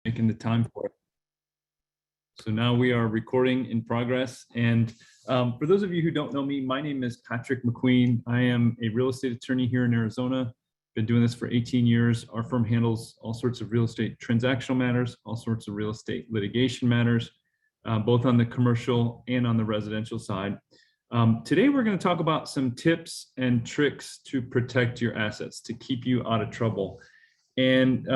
making the time for it. So now we are recording in progress. And for those of you who don't know me, my name is Patrick McQueen. I am a real estate attorney here in Arizona. Been doing this for 18 years. Our firm handles all sorts of real estate transactional matters, all sorts of real estate litigation matters, both on the commercial and on the residential side. Today, we're going to talk about some tips and tricks to protect your assets, to keep you out of trouble. And,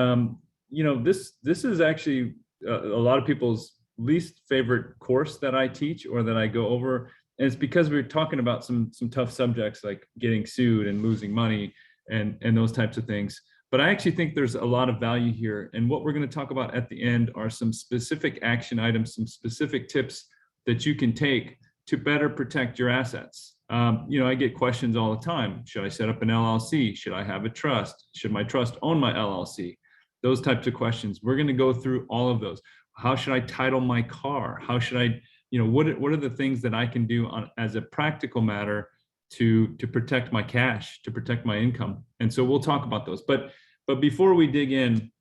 this is actually a lot of people's least favorite course that I teach or that I go over. And it's because we're talking about some tough subjects like getting sued and losing money and those types of things. But I actually think there's a lot of value here. And what we're going to talk about at the end are some specific action items, some specific tips that you can take to better protect your assets. I get questions all the time. Should I set up an LLC? Should I have a trust? Should my trust own my LLC? Those types of questions. We're going to go through all of those. How should I title my car? How should I, what are the things that I can do as a practical matter to protect my cash, to protect my income? And so we'll talk about those. But before we dig in,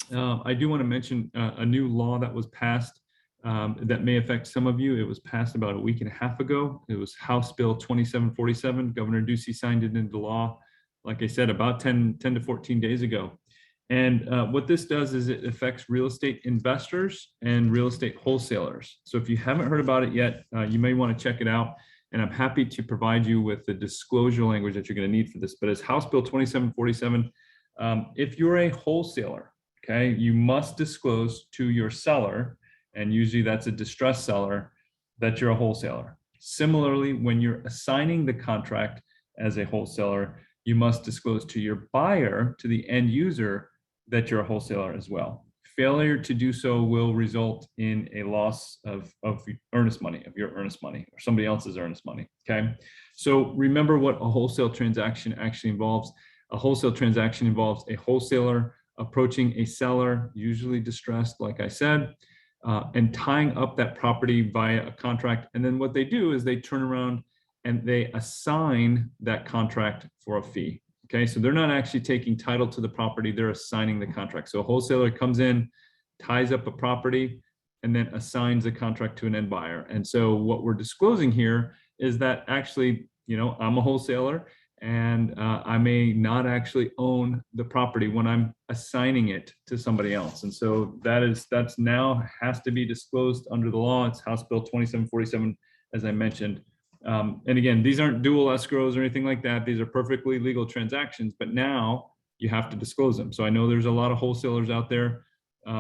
I do want to mention a new law that was passed that may affect some of you. It was passed about a week and a half ago. It was House Bill 2747. Governor Ducey signed it into law, like I said, about 10 to 14 days ago. And what this does is it affects real estate investors and real estate wholesalers. So if you haven't heard about it yet, you may want to check it out. And I'm happy to provide you with the disclosure language that you're going to need for this. But it's House Bill 2747. If you're a wholesaler, okay, you must disclose to your seller, and usually that's a distressed seller, that you're a wholesaler. Similarly, when you're assigning the contract as a wholesaler, you must disclose to your buyer, to the end user, that you're a wholesaler as well. Failure to do so will result in a loss of earnest money, of your earnest money, or somebody else's earnest money, okay? So remember what a wholesale transaction actually involves. A wholesale transaction involves a wholesaler approaching a seller, usually distressed, like I said, and tying up that property via a contract. And then what they do is they turn around and they assign that contract for a fee. Okay, so they're not actually taking title to the property, they're assigning the contract. So a wholesaler comes in, ties up a property, and then assigns a contract to an end buyer. And so what we're disclosing here is that actually, I'm a wholesaler and I may not actually own the property when I'm assigning it to somebody else. And so that's now has to be disclosed under the law. It's House Bill 2747, as I mentioned. And again, these aren't dual escrows or anything like that. These are perfectly legal transactions, but now you have to disclose them. So I know there's a lot of wholesalers out there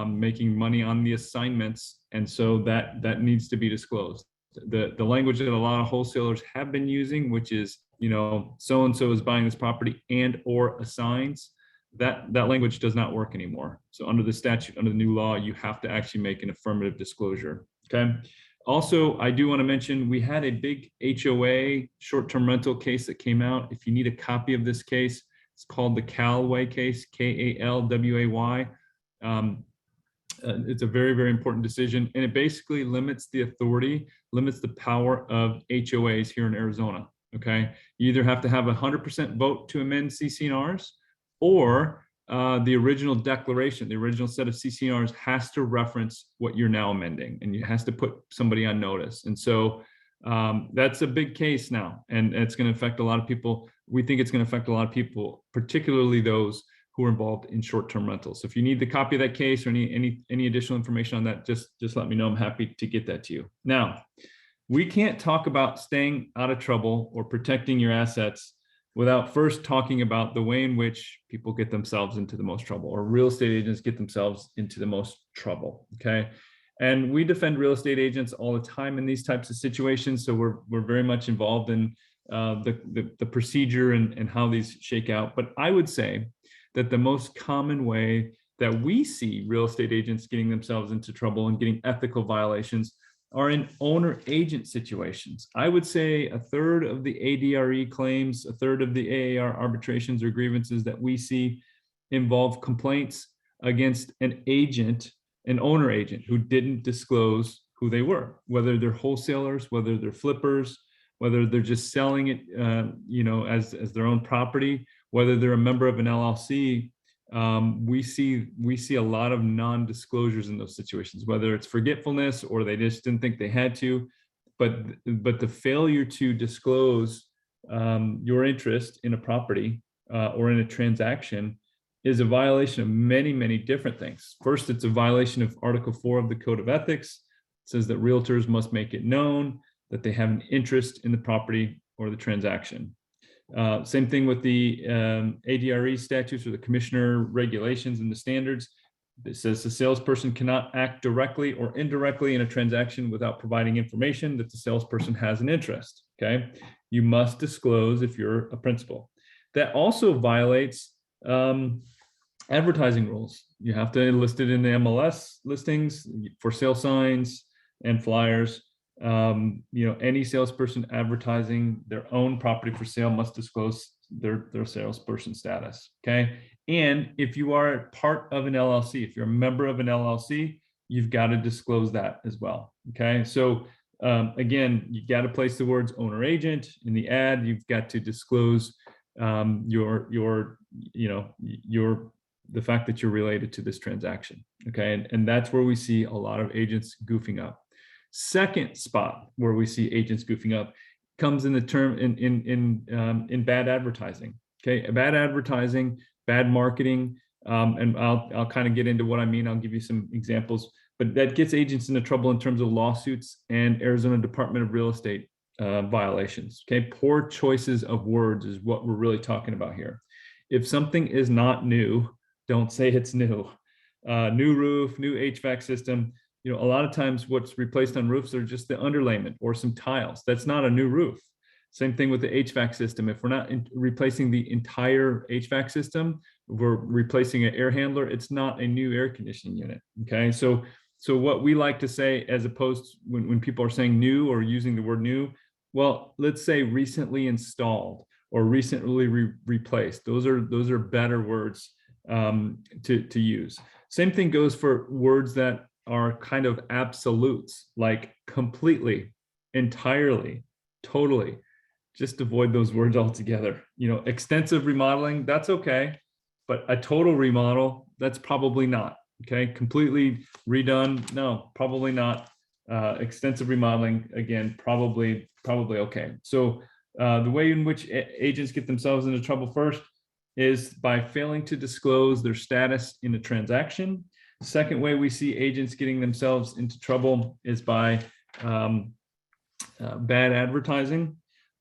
making money on the assignments. And so that needs to be disclosed. The language that a lot of wholesalers have been using, which is, so-and-so is buying this property and or assigns, that language does not work anymore. So under the statute, under the new law, you have to actually make an affirmative disclosure, okay? Also, I do want to mention, we had a big HOA short-term rental case that came out. If you need a copy of this case, it's called the Kalway case, Kalway. It's a very, very important decision, and it basically limits the authority, limits the power of HOAs here in Arizona, okay? You either have to have 100% vote to amend CC&Rs, or the original declaration, the original set of CC&Rs has to reference what you're now amending, and it has to put somebody on notice. And so that's a big case now, and it's going to affect a lot of people. We think it's going to affect a lot of people, particularly those who are involved in short-term rentals. So if you need the copy of that case or any additional information on that, just let me know. I'm happy to get that to you. Now, we can't talk about staying out of trouble or protecting your assets without first talking about the way in which people get themselves into the most trouble, or real estate agents get themselves into the most trouble, okay? And we defend real estate agents all the time in these types of situations, so we're very much involved in the procedure and how these shake out. But I would say that the most common way that we see real estate agents getting themselves into trouble and getting ethical violations are in owner-agent situations. I would say a third of the ADRE claims, a third of the AAR arbitrations or grievances that we see involve complaints against an agent, an owner agent who didn't disclose who they were, whether they're wholesalers, whether they're flippers, whether they're just selling it, as their own property, whether they're a member of an LLC. we see a lot of non-disclosures in those situations, whether it's forgetfulness or they just didn't think they had to, but the failure to disclose your interest in a property or in a transaction is a violation of many different things. First, it's a violation of Article 4 of the Code of Ethics. It says that realtors must make it known that they have an interest in the property or the transaction. Same thing with the ADRE statutes or the commissioner regulations and the standards. It says the salesperson cannot act directly or indirectly in a transaction without providing information that the salesperson has an interest. Okay, you must disclose if you're a principal. That also violates advertising rules. You have to list it in the MLS listings for sale signs and flyers. Any salesperson advertising their own property for sale must disclose their salesperson status. Okay. And if you are part of an LLC, if you're a member of an LLC, you've got to disclose that as well. Okay. So again, you got to place the words owner agent in the ad. You've got to disclose the fact that you're related to this transaction. Okay. And that's where we see a lot of agents goofing up. Second spot where we see agents goofing up comes in the term in bad advertising. Okay, bad advertising, bad marketing, and I'll kind of get into what I mean. I'll give you some examples, but that gets agents into trouble in terms of lawsuits and Arizona Department of Real Estate violations. Okay, poor choices of words is what we're really talking about here. If something is not new, don't say it's new. New roof, new HVAC system. A lot of times what's replaced on roofs are just the underlayment or some tiles. That's not a new roof. Same thing with the HVAC system. If we're not replacing the entire HVAC system, we're replacing an air handler, it's not a new air conditioning unit. Okay, so what we like to say, as opposed to when people are saying new or using the word new, well, let's say recently installed or recently replaced. Those are better words to use. Same thing goes for words that are kind of absolutes, like completely, entirely, totally. Just avoid those words altogether. Extensive remodeling, that's okay, but a total remodel, that's probably not. Okay, completely redone, no, probably not. Extensive remodeling, again, probably okay. So the way in which agents get themselves into trouble first is by failing to disclose their status in a transaction. Second way we see agents getting themselves into trouble is by bad advertising.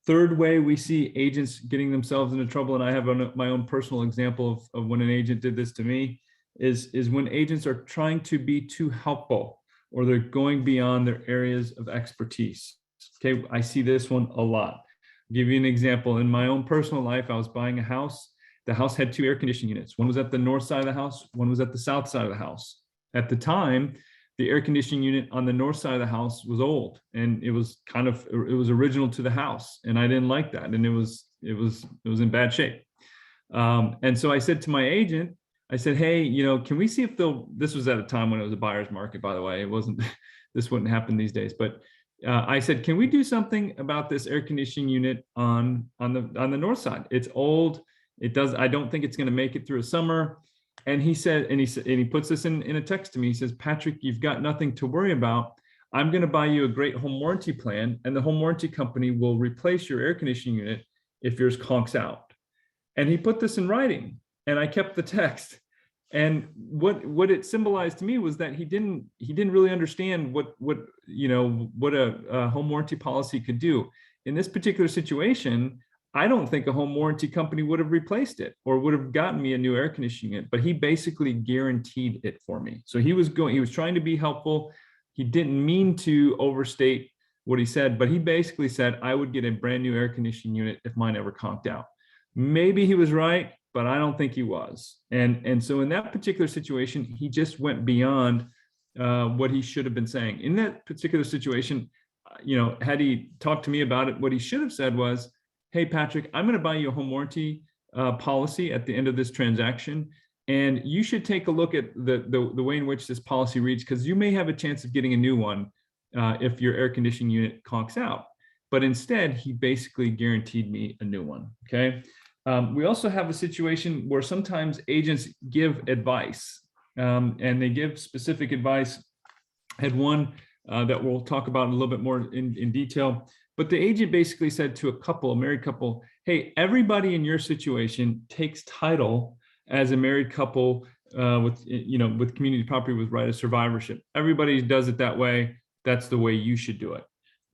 Third way we see agents getting themselves into trouble, and I have my own personal example of when an agent did this to me, is when agents are trying to be too helpful or they're going beyond their areas of expertise. Okay, I see this one a lot. I'll give you an example. In my own personal life, I was buying a house. The house had two air conditioning units. One was at the north side of the house, one was at the south side of the house. At the time, the air conditioning unit on the north side of the house was old, and it was original to the house, and I didn't like that, and it was in bad shape. And so I said to my agent, I said, hey, can we see if this was at a time when it was a buyer's market, by the way. It wasn't, this wouldn't happen these days, but I said, can we do something about this air conditioning unit on the north side? It's old. I don't think it's going to make it through a summer. And he said, and he puts this in a text to me. He says, Patrick, you've got nothing to worry about. I'm going to buy you a great home warranty plan, and the home warranty company will replace your air conditioning unit if yours conks out. And he put this in writing, and I kept the text. And what it symbolized to me was that he didn't really understand what a home warranty policy could do. In this particular situation, I don't think a home warranty company would have replaced it or would have gotten me a new air conditioning unit, but he basically guaranteed it for me. So he was trying to be helpful. He didn't mean to overstate what he said, but he basically said I would get a brand new air conditioning unit if mine ever conked out. Maybe he was right, but I don't think he was. And so in that particular situation, he just went beyond what he should have been saying. In that particular situation, had he talked to me about it, what he should have said was, hey, Patrick, I'm going to buy you a home warranty policy at the end of this transaction, and you should take a look at the way in which this policy reads, because you may have a chance of getting a new one if your air conditioning unit conks out. But instead, he basically guaranteed me a new one. Okay. We also have a situation where sometimes agents give advice, and they give specific advice. I had one that we'll talk about a little bit more in detail, but the agent basically said to a married couple, hey, everybody in your situation takes title as a married couple with community property with right of survivorship. Everybody does it that way. That's the way you should do it.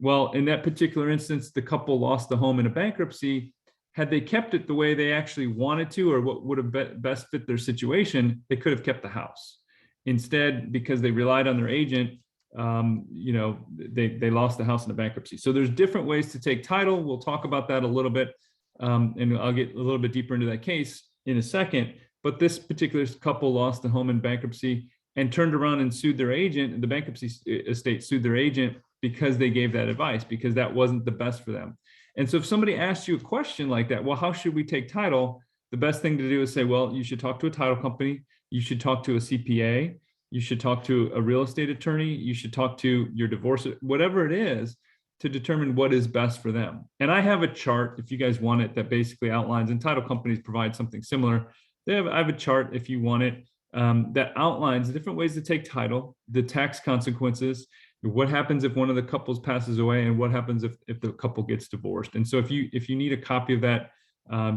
Well, in that particular instance, the couple lost the home in a bankruptcy. Had they kept it the way they actually wanted to, or what would have best fit their situation, they could have kept the house. Instead, because they relied on their agent, they lost the house in a bankruptcy. So there's different ways to take title. We'll talk about that a little bit, and I'll get a little bit deeper into that case in a second. But this particular couple lost the home in bankruptcy and turned around and sued their agent, and the bankruptcy estate sued their agent because they gave that advice, because that wasn't the best for them. And so if somebody asks you a question like that, well, how should we take title? The best thing to do is say, well, you should talk to a title company. You should talk to a CPA. You should talk to a real estate attorney. You should talk to your divorce, whatever it is, to determine what is best for them. And I have a chart, if you guys want it, that basically outlines, and title companies provide something similar. I have a chart, if you want it, that outlines different ways to take title, the tax consequences, what happens if one of the couples passes away, and what happens if the couple gets divorced. And so if you need a copy of that,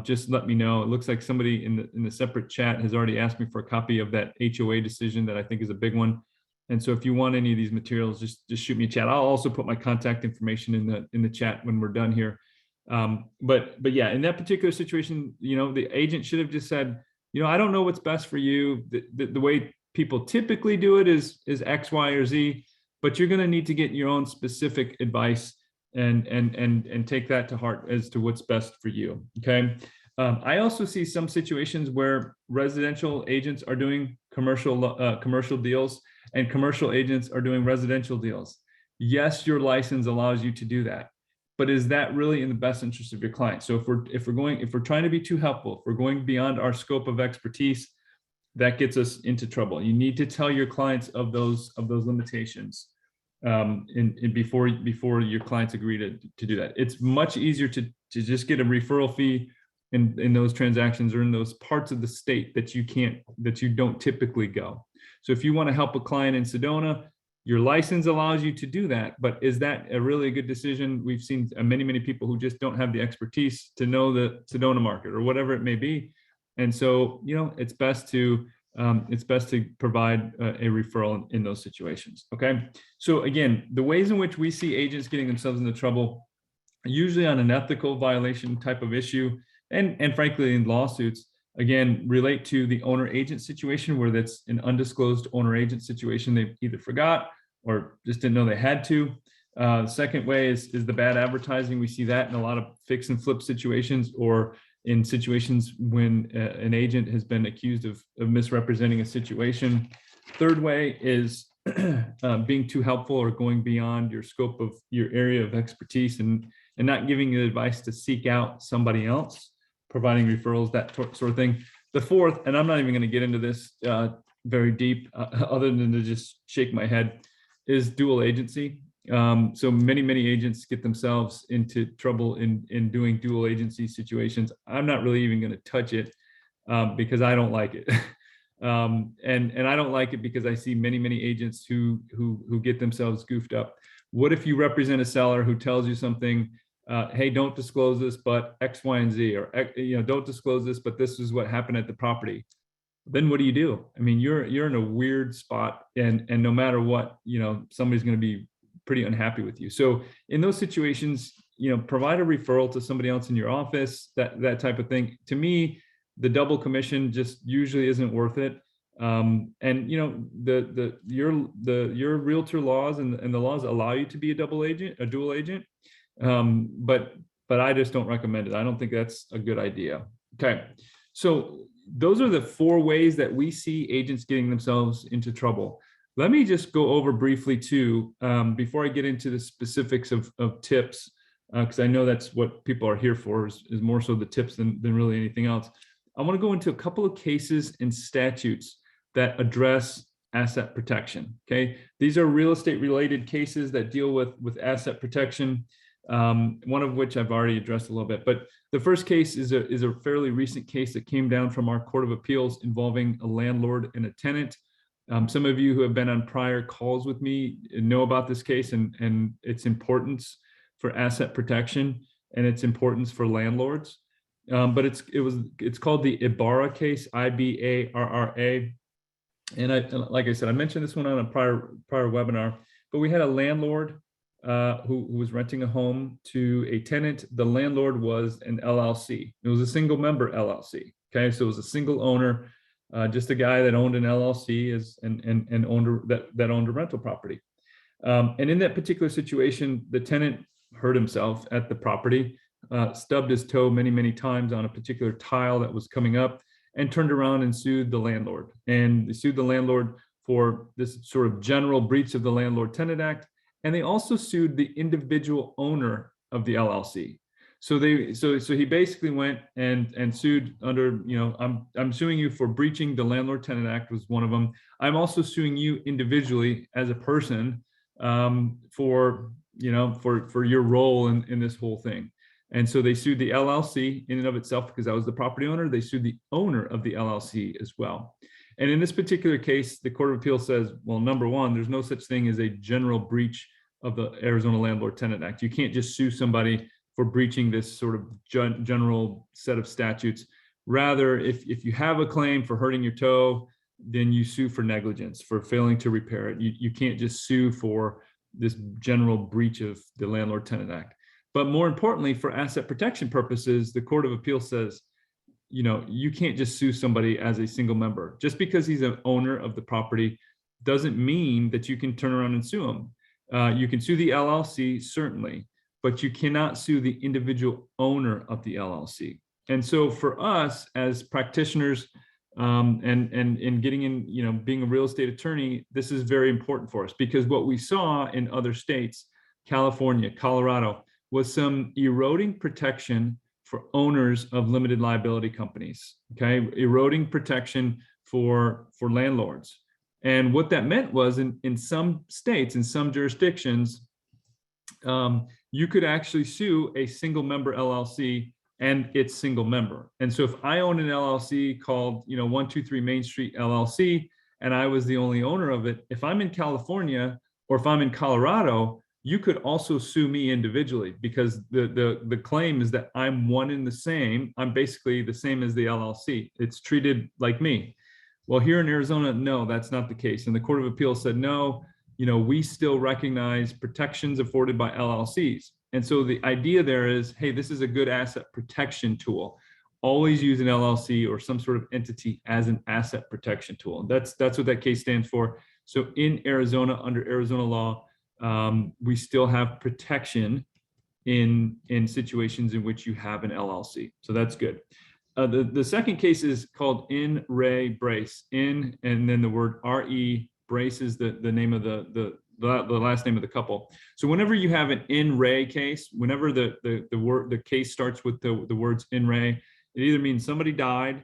just let me know. It looks like somebody in the separate chat has already asked me for a copy of that HOA decision that I think is a big one. And so if you want any of these materials, just shoot me a chat. I'll also put my contact information in the chat when we're done here. But yeah, in that particular situation, the agent should have just said, I don't know what's best for you. The way people typically do it is X, Y, or Z. But you're going to need to get your own specific advice and take that to heart as to what's best for you. Okay. I also see some situations where residential agents are doing commercial deals, and commercial agents are doing residential deals. Yes, your license allows you to do that, but is that really in the best interest of your client? So if we're trying to be too helpful, if we're going beyond our scope of expertise, that gets us into trouble. You need to tell your clients of those limitations before your clients agree to do that. It's much easier to just get a referral fee in those transactions, or in those parts of the state that you don't typically go. So if you want to help a client in Sedona, your license allows you to do that, but is that a really good decision? We've seen many people who just don't have the expertise to know the Sedona market or whatever it may be. And so, it's best to provide a referral in those situations. Okay. So again, the ways in which we see agents getting themselves into trouble, usually on an ethical violation type of issue, and frankly in lawsuits, again, relate to the owner-agent situation, where that's an undisclosed owner-agent situation. They either forgot or just didn't know they had to. The second way is the bad advertising. We see that in a lot of fix and flip situations, or in situations when an agent has been accused of misrepresenting a situation. Third way is being too helpful or going beyond your scope of your area of expertise, and not giving you advice to seek out somebody else, providing referrals, that sort of thing. The fourth, and I'm not even going to get into this very deep, other than to just shake my head, is dual agency. So many agents get themselves into trouble in doing dual agency situations. I'm not really even going to touch it because I don't like it. And I don't like it because I see many agents who get themselves goofed up. What if you represent a seller who tells you something, hey, don't disclose this, but X, Y, and Z, or don't disclose this, but this is what happened at the property. Then what do you do? I mean, you're in a weird spot, and no matter what, somebody's going to be pretty unhappy with you. So in those situations, provide a referral to somebody else in your office, that type of thing. To me, the double commission just usually isn't worth it. And your realtor laws and the laws allow you to be a dual agent. But I just don't recommend it. I don't think that's a good idea. Okay. So those are the 4 ways that we see agents getting themselves into trouble. Let me just go over briefly too, before I get into the specifics of tips, because I know that's what people are here for, is more so the tips than really anything else. I want to go into a couple of cases and statutes that address asset protection. Okay, these are real estate related cases that deal with asset protection. one of which I've already addressed a little bit. But the first case is a fairly recent case that came down from our Court of Appeals involving a landlord and a tenant. Some of you who have been on prior calls with me know about this case and its importance for asset protection and its importance for landlords. But it's called the Ibarra case, Ibarra. And like I said, I mentioned this one on a prior webinar, but we had a landlord who was renting a home to a tenant. The landlord was an LLC. It was a single member LLC. Okay, so it was a single owner, just a guy that owned an LLC and owned a rental property. And in that particular situation, the tenant hurt himself at the property, stubbed his toe many times on a particular tile that was coming up, and turned around and sued the landlord. And they sued the landlord for this sort of general breach of the Landlord-Tenant Act. And they also sued the individual owner of the LLC. So he basically went and sued under, I'm suing you for breaching the Landlord-Tenant Act was one of them. I'm also suing you individually as a person for your role in this whole thing. And so they sued the LLC in and of itself because that was the property owner. They sued the owner of the LLC as well. And in this particular case, the Court of Appeal says, well, number one, there's no such thing as a general breach of the Arizona Landlord-Tenant Act. You can't just sue somebody for breaching this sort of general set of statutes. Rather, if you have a claim for hurting your toe, then you sue for negligence, for failing to repair it. You can't just sue for this general breach of the Landlord-Tenant Act. But more importantly, for asset protection purposes, the Court of Appeal says, you can't just sue somebody as a single member. Just because he's an owner of the property doesn't mean that you can turn around and sue him. You can sue the LLC, certainly, but you cannot sue the individual owner of the LLC. And so for us as practitioners and in getting in, being a real estate attorney, this is very important for us because what we saw in other states, California, Colorado, was some eroding protection for owners of limited liability companies, okay? Eroding protection for landlords. And what that meant was in some states, in some jurisdictions, you could actually sue a single member LLC and its single member. And so if I own an LLC called 123 Main Street LLC, and I was the only owner of it, if I'm in California or if I'm in Colorado, you could also sue me individually because the claim is that I'm one and the same. I'm basically the same as the LLC. It's treated like me. Well, here in Arizona, no, that's not the case. And the Court of Appeals said, no, we still recognize protections afforded by LLCs. And so the idea there is, hey, this is a good asset protection tool. Always use an LLC or some sort of entity as an asset protection tool. And that's what that case stands for. So in Arizona, under Arizona law, we still have protection in situations in which you have an LLC. So that's good. The second case is called In Re Brace. In and then the word RE, Brace is the name of the last name of the couple. So whenever you have an in re case, whenever the case starts with the words in re, it either means somebody died,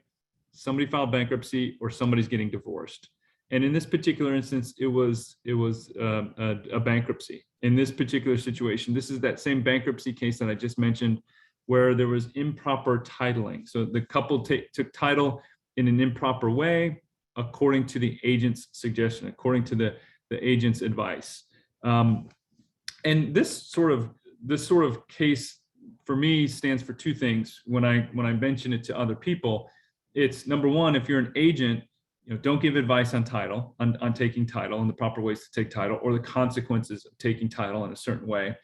somebody filed bankruptcy, or somebody's getting divorced. And in this particular instance, it was a bankruptcy. In this particular situation, this is that same bankruptcy case that I just mentioned, where there was improper titling. So the couple took title in an improper way, according to the agent's suggestion, according to the agent's advice. And this sort of case for me stands for two things. When I mention it to other people, it's number one, if you're an agent, don't give advice on title, on taking title and the proper ways to take title or the consequences of taking title in a certain way.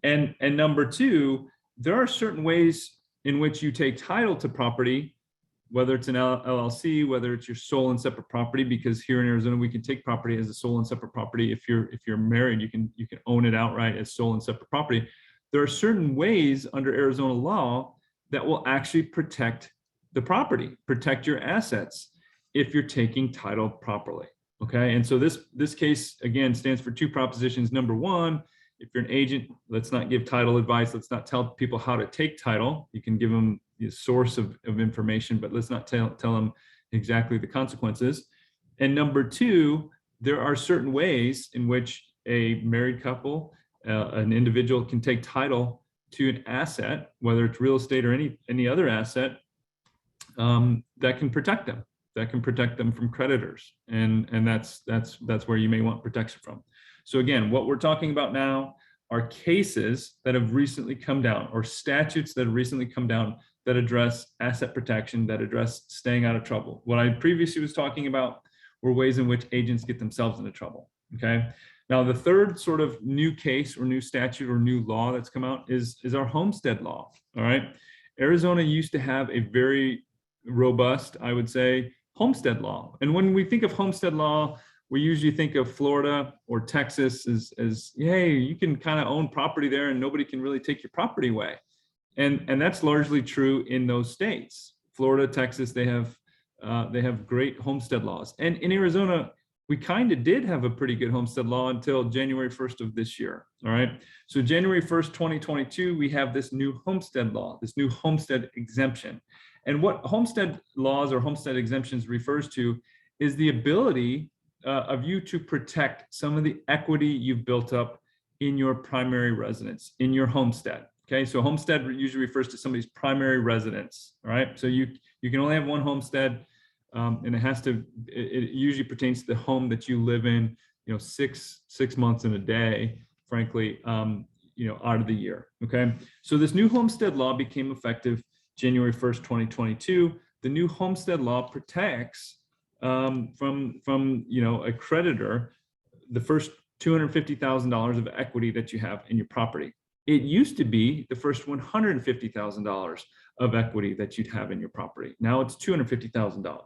And number two, there are certain ways in which you take title to property, whether it's an LLC, whether it's your sole and separate property, because here in Arizona, we can take property as a sole and separate property. If you're married, you can own it outright as sole and separate property. There are certain ways under Arizona law that will actually protect the property, protect your assets if you're taking title properly, okay? And so this case, again, stands for two propositions. Number one, if you're an agent, let's not give title advice. Let's not tell people how to take title. You can give them the source of information, but let's not tell them exactly the consequences. And number two, there are certain ways in which a married couple, an individual can take title to an asset, whether it's real estate or any other asset, that can protect them from creditors, and that's where you may want protection from. So again, what we're talking about now are cases that have recently come down, or statutes that have recently come down, that address asset protection, that address staying out of trouble. What I previously was talking about were ways in which agents get themselves into trouble. Okay. Now, the third sort of new case or new statute or new law that's come out is our Homestead Law. All right. Arizona used to have a very robust, I would say, Homestead Law. And when we think of Homestead Law, we usually think of Florida or Texas as hey, you can kind of own property there and nobody can really take your property away. And that's largely true in those states. Florida, Texas, they have great homestead laws. And in Arizona, we kind of did have a pretty good homestead law until January 1st of this year. All right. So January 1st, 2022, we have this new homestead law, this new homestead exemption. And what homestead laws or homestead exemptions refers to is the ability of you to protect some of the equity you've built up in your primary residence, in your homestead. Okay, so homestead usually refers to somebody's primary residence. All right, so you can only have one homestead, and it usually pertains to the home that you live in, 6 months in a day, frankly, out of the year. Okay, so this new homestead law became effective January 1st, 2022. The new homestead law protects from a creditor the first $250,000 of equity that you have in your property. It used to be the first $150,000 of equity that you'd have in your property. Now it's $250,000.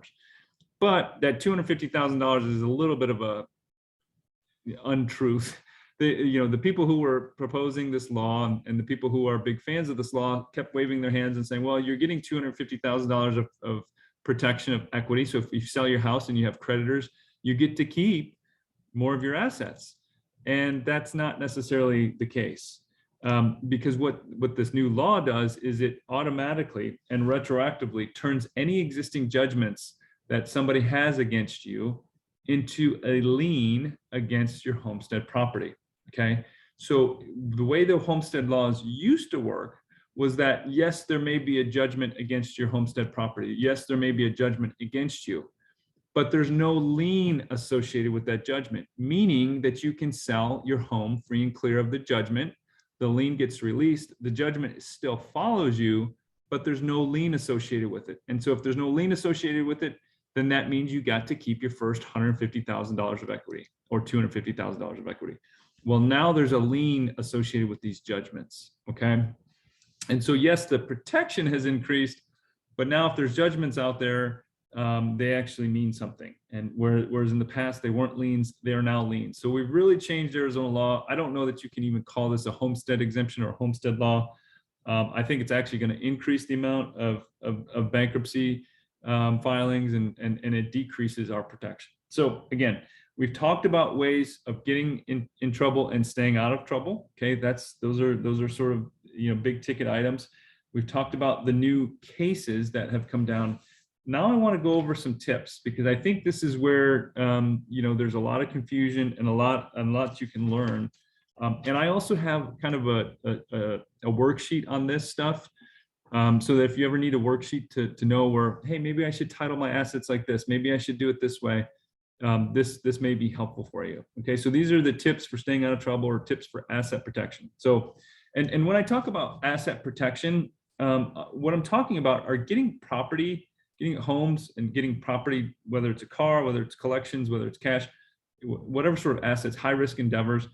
But that $250,000 is a little bit of a untruth. The people who were proposing this law and the people who are big fans of this law kept waving their hands and saying, well, you're getting $250,000 of protection of equity. So if you sell your house and you have creditors, you get to keep more of your assets. And that's not necessarily the case. Because what this new law does is it automatically and retroactively turns any existing judgments that somebody has against you into a lien against your homestead property. Okay, so the way the homestead laws used to work was that, yes, there may be a judgment against your homestead property. Yes, there may be a judgment against you, but there's no lien associated with that judgment, meaning that you can sell your home free and clear of the judgment. The lien gets released, the judgment still follows you, but there's no lien associated with it. And so if there's no lien associated with it, then that means you got to keep your first $150,000 of equity or $250,000 of equity. Well, now there's a lien associated with these judgments, okay? And so yes, the protection has increased, but now if there's judgments out there, they actually mean something. And whereas in the past they weren't liens, they are now liens. So we've really changed Arizona law. I don't know that you can even call this a homestead exemption or a homestead law. I think it's actually going to increase the amount of bankruptcy filings, and it decreases our protection. So again, we've talked about ways of getting in trouble and staying out of trouble. Okay, those are sort of big ticket items. We've talked about the new cases that have come down. Now I want to go over some tips, because I think this is where there's a lot of confusion and a lot you can learn. And I also have kind of a worksheet on this stuff, so that if you ever need a worksheet to know where, hey, maybe I should title my assets like this, maybe I should do it this way, this may be helpful for you. Okay, so these are the tips for staying out of trouble, or tips for asset protection. So, and when I talk about asset protection, what I'm talking about are getting homes and getting property, whether it's a car, whether it's collections, whether it's cash, whatever sort of assets, high risk endeavors,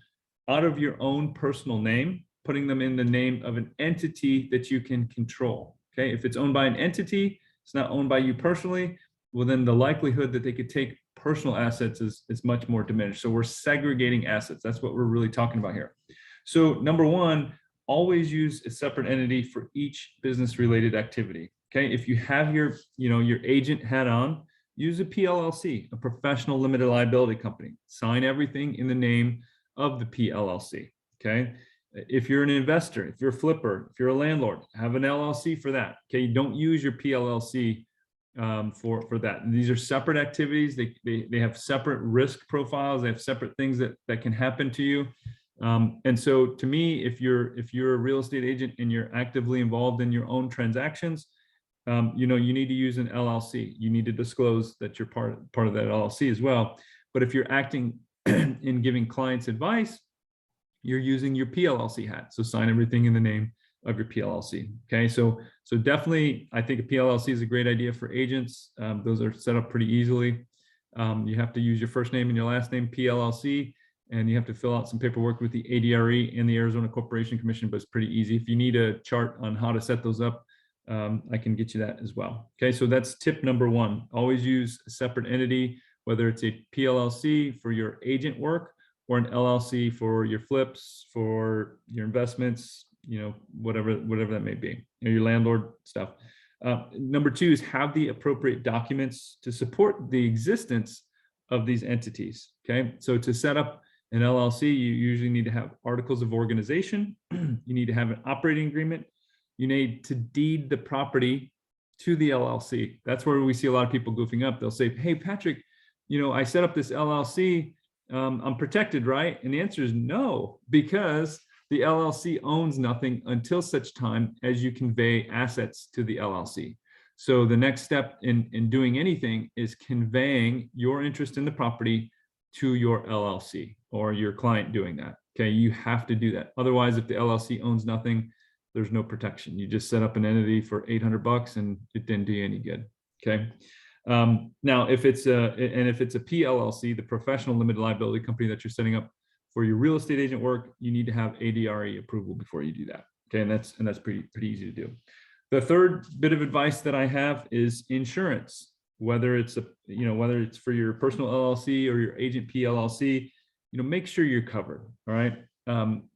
out of your own personal name, putting them in the name of an entity that you can control. Okay, if it's owned by an entity, it's not owned by you personally, well, then the likelihood that they could take personal assets is much more diminished. So we're segregating assets. That's what we're really talking about here. So number one, always use a separate entity for each business related activity. Okay, if you have your agent hat on, use a PLLC, a professional limited liability company. Sign everything in the name of the PLLC. Okay, if you're an investor, if you're a flipper, if you're a landlord, have an LLC for that. Okay, don't use your PLLC for that. And these are separate activities. They have separate risk profiles. They have separate things that can happen to you. And so to me, if you're a real estate agent and you're actively involved in your own transactions, you need to use an LLC. You need to disclose that you're part of that LLC as well. But if you're acting in giving clients advice, you're using your PLLC hat. So sign everything in the name of your PLLC. Okay, so definitely, I think a PLLC is a great idea for agents. Those are set up pretty easily. You have to use your first name and your last name, PLLC, and you have to fill out some paperwork with the ADRE and the Arizona Corporation Commission, but it's pretty easy. If you need a chart on how to set those up, I can get you that as well. Okay, so that's tip number one. Always use a separate entity, whether it's a PLLC for your agent work or an LLC for your flips, for your investments, whatever that may be, your landlord stuff. Number two is have the appropriate documents to support the existence of these entities. Okay, so to set up an LLC, you usually need to have articles of organization. You need to have an operating agreement. You need to deed the property to the LLC. That's where we see a lot of people goofing up. They'll say, hey, Patrick, I set up this LLC. I'm protected, right? And the answer is no, because the LLC owns nothing until such time as you convey assets to the LLC. So the next step in doing anything is conveying your interest in the property to your LLC or your client doing that. Okay, you have to do that. Otherwise, if the LLC owns nothing, there's no protection. You just set up an entity for $800 and it didn't do you any good. Okay. Now, if it's a PLLC, the professional limited liability company that you're setting up for your real estate agent work, you need to have ADRE approval before you do that. Okay, and that's pretty easy to do. The third bit of advice that I have is insurance. Whether it's for your personal LLC or your agent PLLC, make sure you're covered. All right.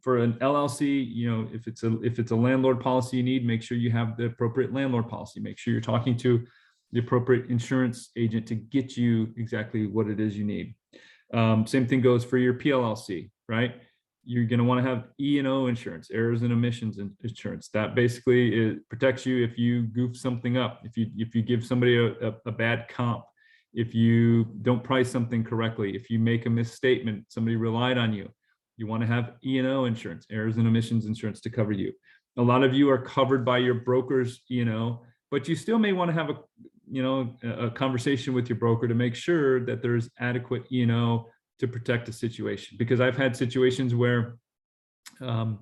For an LLC, if it's a landlord policy you need, make sure you have the appropriate landlord policy. Make sure you're talking to the appropriate insurance agent to get you exactly what it is you need. Same thing goes for your PLLC, right? You're going to want to have E&O insurance, errors and omissions insurance. That basically protects you if you goof something up, if you give somebody a bad comp, if you don't price something correctly, if you make a misstatement, somebody relied on you. You want to have E&O insurance, errors and omissions insurance, to cover you. A lot of you are covered by your broker's E&O, but you still may want to have a conversation with your broker to make sure that there's adequate E&O to protect the situation. Because I've had situations where a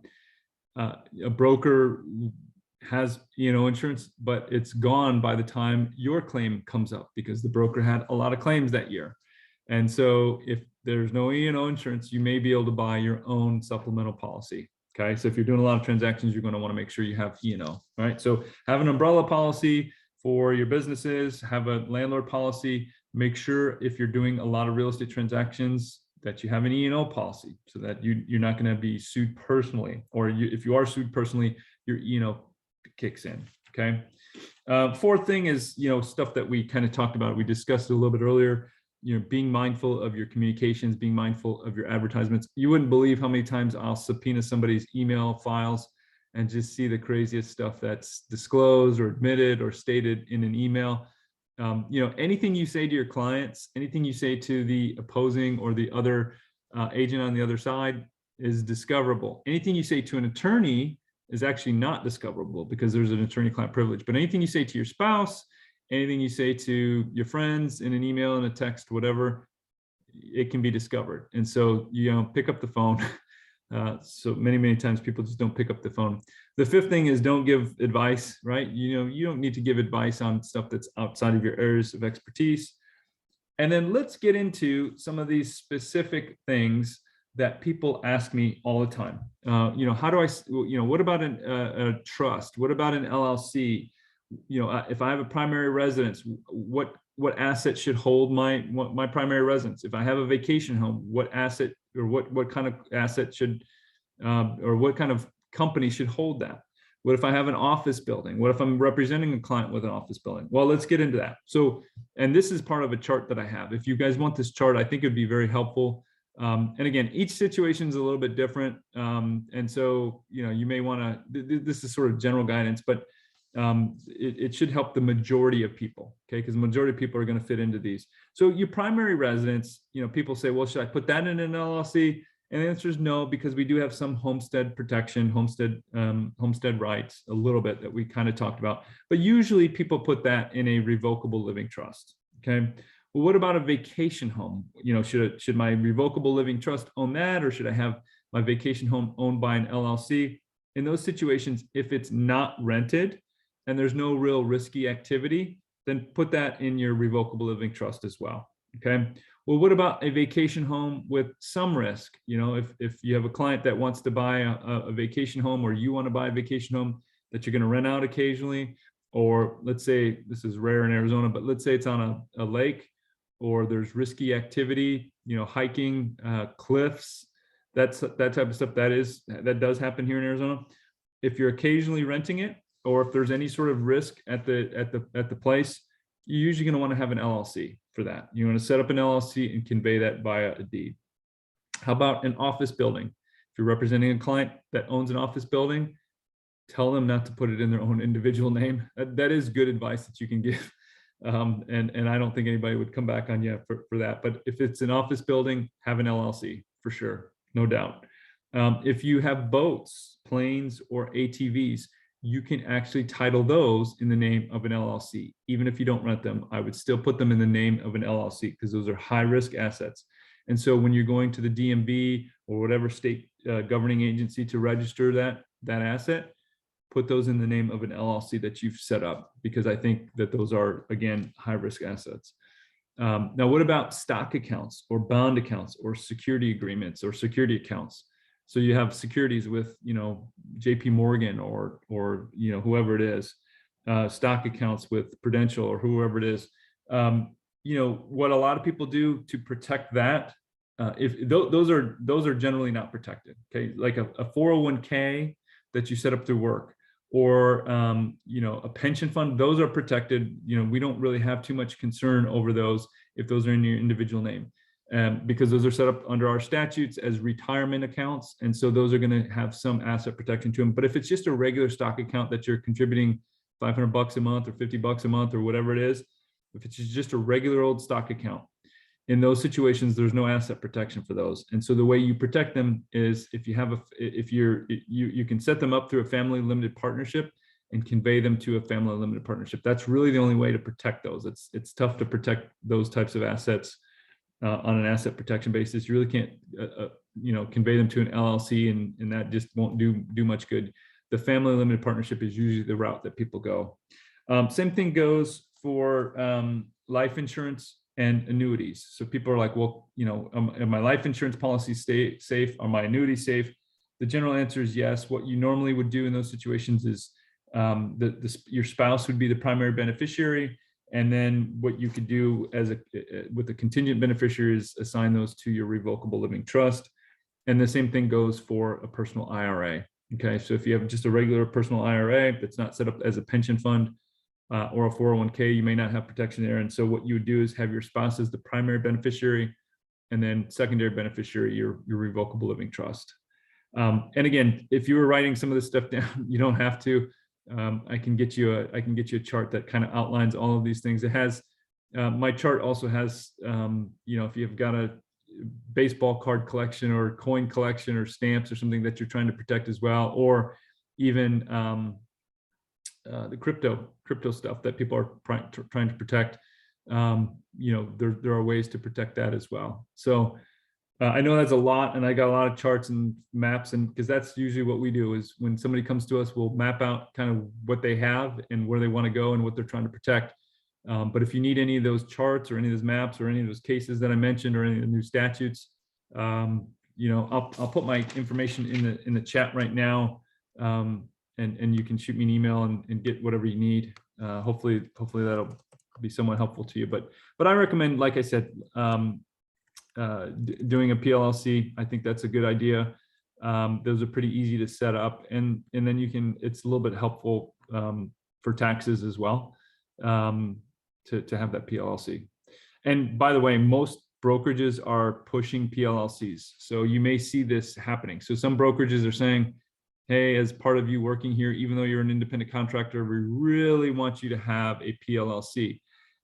broker has insurance, but it's gone by the time your claim comes up because the broker had a lot of claims that year. And so if there's no E&O insurance, you may be able to buy your own supplemental policy. Okay, so if you're doing a lot of transactions, you're going to want to make sure you have E&O. All right, so have an umbrella policy for your businesses, have a landlord policy. Make sure if you're doing a lot of real estate transactions that you have an E&O policy so that you're not going to be sued personally, or if you are sued personally, your E&O kicks in. Okay. Fourth thing is, stuff that we kind of talked about. We discussed it a little bit earlier. Being mindful of your communications, being mindful of your advertisements. You wouldn't believe how many times I'll subpoena somebody's email files and just see the craziest stuff that's disclosed or admitted or stated in an email. Anything you say to your clients, anything you say to the opposing or the other agent on the other side is discoverable. Anything you say to an attorney is actually not discoverable because there's an attorney-client privilege. But anything you say to your spouse, anything you say to your friends in an email, in a text, whatever, it can be discovered. And so, pick up the phone. So many times people just don't pick up the phone. The fifth thing is don't give advice, right? You don't need to give advice on stuff that's outside of your areas of expertise. And then let's get into some of these specific things that people ask me all the time. How do I, what about a trust? What about an LLC? If I have a primary residence, what asset should hold my primary residence? If I have a vacation home, what asset or what kind of asset should, or what kind of company should hold that? What if I have an office building? What if I'm representing a client with an office building? Well, let's get into that. So, and this is part of a chart that I have. If you guys want this chart, I think it'd be very helpful. And again, each situation is a little bit different. And so, you may want to, this is sort of general guidance, but it should help the majority of people, okay? Because the majority of people are going to fit into these. So your primary residence, people say, well, should I put that in an LLC? And the answer is no, because we do have some homestead protection, homestead rights, a little bit that we kind of talked about. But usually people put that in a revocable living trust. Okay. Well, what about a vacation home? You know, should my revocable living trust own that, or should I have my vacation home owned by an LLC? In those situations, if it's not rented and there's no real risky activity, then put that in your revocable living trust as well. Okay. Well, what about a vacation home with some risk? You know, if you have a client that wants to buy a vacation home, or you want to buy a vacation home that you're going to rent out occasionally, or let's say, this is rare in Arizona, but let's say it's on a lake, or there's risky activity, you know, hiking, cliffs, that type of stuff, that does happen here in Arizona. If you're occasionally renting it, or if there's any sort of risk at the place, you're usually going to want to have an LLC for that. You want to set up an LLC and convey that via a deed. How about an office building? If you're representing a client that owns an office building, tell them not to put it in their own individual name. That is good advice that you can give. And I don't think anybody would come back on you for that. But if it's an office building, have an LLC for sure, no doubt. If you have boats, planes, or ATVs, you can actually title those in the name of an LLC. Even if you don't rent them, I would still put them in the name of an LLC, because those are high risk assets. And so when you're going to the DMV or whatever state governing agency to register that asset, put those in the name of an LLC that you've set up, because I think that those are, again, high risk assets. Now, what about stock accounts or bond accounts or security agreements or security accounts? So you have securities with, you know, JP Morgan or you know, whoever it is, stock accounts with Prudential or whoever it is. You know, what a lot of people do to protect that, those are generally not protected. Okay, like a 401k that you set up through work, or you know, a pension fund, those are protected. You know, we don't really have too much concern over those if those are in your individual name. Because those are set up under our statutes as retirement accounts. And so those are going to have some asset protection to them. But if it's just a regular stock account that you're contributing $500 a month or $50 a month or whatever it is, if it's just a regular old stock account, in those situations, there's no asset protection for those. And so the way you protect them is if you have you can set them up through a family limited partnership and convey them to a family limited partnership. That's really the only way to protect those. It's tough to protect those types of assets on an asset protection basis. You really can't, you know, convey them to an LLC, and that just won't do much good. The family limited partnership is usually the route that people go. Same thing goes for life insurance and annuities. So people are like, well, you know, are my life insurance policies safe? Are my annuities safe? The general answer is yes. What you normally would do in those situations is your spouse would be the primary beneficiary. And then what you could do with a contingent beneficiary is assign those to your revocable living trust. And the same thing goes for a personal IRA. Okay, so if you have just a regular personal IRA that's not set up as a pension fund or a 401k, you may not have protection there. And so what you would do is have your spouse as the primary beneficiary, and then secondary beneficiary, your revocable living trust. And again, if you were writing some of this stuff down, you don't have to. I can get you a chart that kind of outlines all of these things. It has my chart also has you know, if you've got a baseball card collection or coin collection or stamps or something that you're trying to protect as well, or even the crypto stuff that people are trying to protect. You know, there are ways to protect that as well. So I know that's a lot, and I got a lot of charts and maps, and because that's usually what we do is when somebody comes to us, we'll map out kind of what they have and where they want to go and what they're trying to protect. But if you need any of those charts or any of those maps or any of those cases that I mentioned or any of the new statutes, you know, I'll put my information in the chat right now, and you can shoot me an email and get whatever you need. Hopefully that'll be somewhat helpful to you. But I recommend, like I said, doing a PLLC. I think that's a good idea. Those are pretty easy to set up, and then you can, it's a little bit helpful for taxes as well, to have that PLLC. And by the way, most brokerages are pushing PLLCs. So you may see this happening. So some brokerages are saying, hey, as part of you working here, even though you're an independent contractor, we really want you to have a PLLC.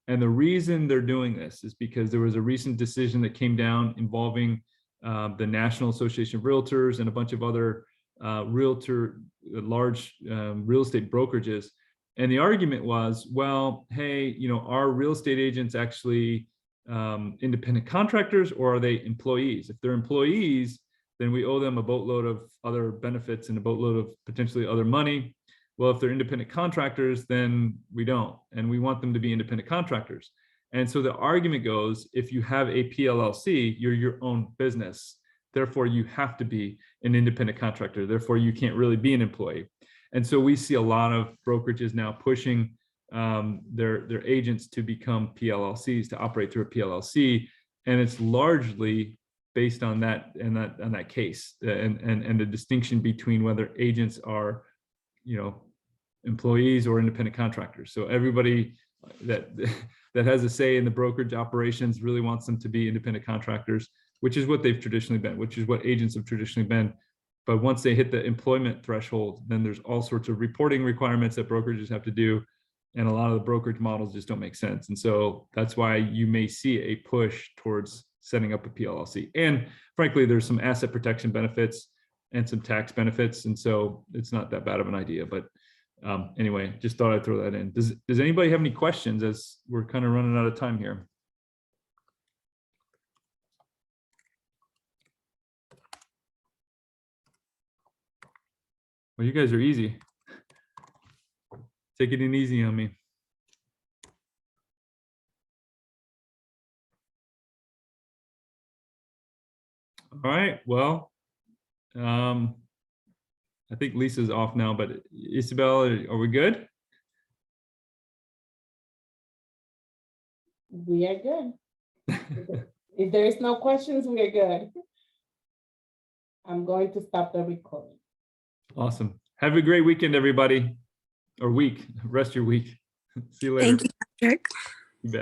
And the reason they're doing this is because there was a recent decision that came down involving the National Association of Realtors, and a bunch of other large real estate brokerages. And the argument was, well, hey, are real estate agents actually independent contractors, or are they employees? If they're employees, then we owe them a boatload of other benefits and a boatload of potentially other money. Well, if they're independent contractors, then we don't, and we want them to be independent contractors. And so the argument goes, if you have a PLLC, you're your own business. Therefore, you have to be an independent contractor. Therefore, you can't really be an employee. And so we see a lot of brokerages now pushing their agents to become PLLCs, to operate through a PLLC, and it's largely based on that case and the distinction between whether agents are, employees or independent contractors. So everybody that has a say in the brokerage operations really wants them to be independent contractors, which is what they've traditionally been, which is what agents have traditionally been. But once they hit the employment threshold, then there's all sorts of reporting requirements that brokerages have to do. And a lot of the brokerage models just don't make sense. And so that's why you may see a push towards setting up a PLLC. And frankly, there's some asset protection benefits and some tax benefits. And so it's not that bad of an idea. But anyway, just thought I'd throw that in. Does anybody have any questions, as we're kind of running out of time here? Well, you guys are easy. Take it in easy on me. All right, well, I think Lisa's off now, but Isabel, are we good? We are good. If there is no questions, we are good. I'm going to stop the recording. Awesome. Have a great weekend, everybody. Or week. Rest your week. See you later. Thank you, Patrick. You bet.